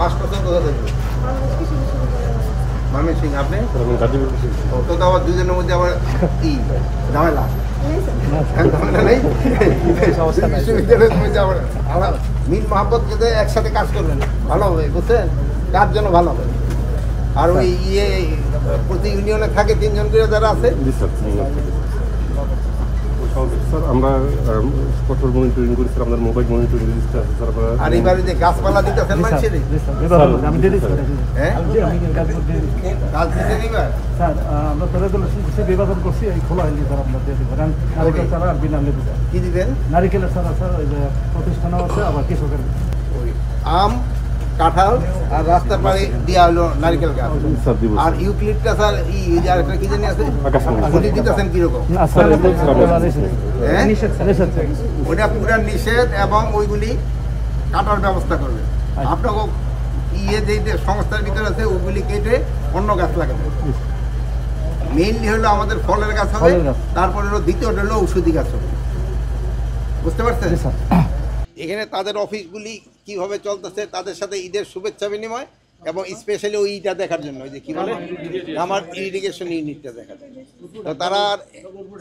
Pass করছেন কোথা থেকে? ময়মনসিং। আপনি? তো আবার দুজনের মধ্যে আবার কি ঝামেলা? ঝামেলা নেই, বিশ্ববিদ্যালয়ের মধ্যে আবার মিল মহাব্বত যদি একসাথে কাজ করবেন ভালো হবে, বুঝছেন? কার জন্য ভালো হবে। আর ওই প্রতি ইউনিয়নে থাকে 3 জন করে যারা আছে, স্যার আমরা কঠোর মনিটরিং করি স্যার, আমাদের মোবাইল মনিটরিং রেজিস্টার আছে স্যার। আর এবারে যে গাছপালা দিতেছেন মানুষের, হ্যাঁ গাছ দিতে নিবার স্যার আমরা বিভাজন করছি, এই খোলা হয়নি স্যার, আপনার দিয়ে দেবো নারিকেল ছাড়া আর বিনা লেবু। কি দিবেন? নারিকেলের ছাড়া স্যার ওই যে প্রতিষ্ঠানও আছে, আবার কৃষকের ওই আম, কাঁঠাল আর রাস্তার পাড়ে দেওয়া হলো নারিকেল গাছ। আর ইউক্লিপটাস স্যার আর একটা কি জানি আছে, ওটি দিতেছেন কিরকম? ওটা পুরা নিষেধ এবং ওইগুলি কাটার ব্যবস্থা করবে। আপনাকে যে সংস্থার ভিতরে আছে ওগুলি কেটে অন্য গাছ লাগাবে। মেইনলি হলো আমাদের ফলের গাছ হবে, তারপরে হলো দ্বিতীয়টা হলো ঔষধি গাছ হবে। বুঝতে পারছেন? এখানে তাদের অফিসগুলি কিভাবে চলতেছে, তাদের সাথে ঈদের শুভেচ্ছা বিনিময় এবং স্পেশালি ওইটা দেখার জন্য, ওই যে কী বলে আমার ইরিগেশন ইউনিটটা দেখার জন্য। তো তারা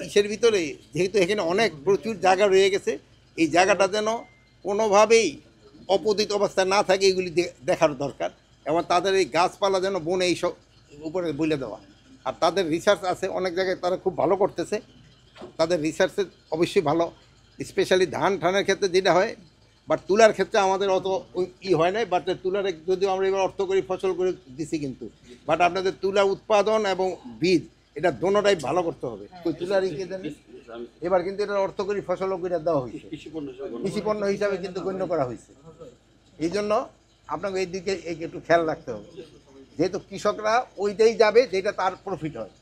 ইসের ভিতরে যেহেতু এখানে অনেক প্রচুর জায়গা রয়ে গেছে, এই জায়গাটা যেন কোনোভাবেই অপোজিট অবস্থায় না থাকে, এগুলি দেখার দরকার। এবং তাদের এই গাছপালা যেন বনে এই সব উপরে বলে দেওয়া। আর তাদের রিসার্চ আছে অনেক জায়গায়, তারা খুব ভালো করতেছে। তাদের রিসার্চে অবশ্যই ভালো, স্পেশালি ধান ঠানের ক্ষেত্রে যেটা হয়, বাট তুলার ক্ষেত্রে আমাদের অত হয় নাই। বাট তুলার যদিও আমরা এবার অর্থ করি ফসল করে দিছি, কিন্তু বাট আপনাদের তুলা উৎপাদন এবং বীজ এটা দোনোটাই ভালো করতে হবে। ওই তুলার এবার কিন্তু এটা অর্থ করি ফসলও করে দেওয়া হয়েছে, কৃষিপণ্য হিসাবে কিন্তু গণ্য করা হয়েছে। এই জন্য আপনাকে এই দিকে একটু খেয়াল রাখতে হবে, যেহেতু কৃষকরা ওইটাই যাবে যেটা তার প্রফিট হয়।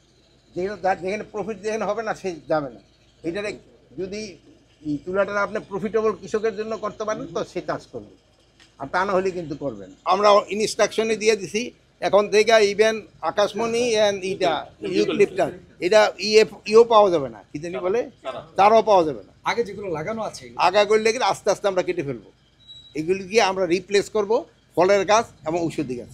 যেখানে প্রফিট যেখানে হবে না সে যাবে না। এইটারে যদি তুলাটা আপনি প্রফিটেবল কৃষকের জন্য করতে পারেন তো সে চাষ করবে, আর তা না হলে কিন্তু করবেন। আমরা ইনস্ট্রাকশনে দিয়ে দিছি এখন থেকে ইভেন আকাশমণি অ্যান্ড ইউক্লিপটাস এটা ইও পাওয়া যাবে না, কি জানি বলে তারও পাওয়া যাবে না। আগে যেগুলো লাগানো আছে আগা করলে আস্তে আস্তে আমরা কেটে ফেলবো, এগুলি দিয়ে আমরা রিপ্লেস করব ফলের গাছ এবং ঔষধি গাছ।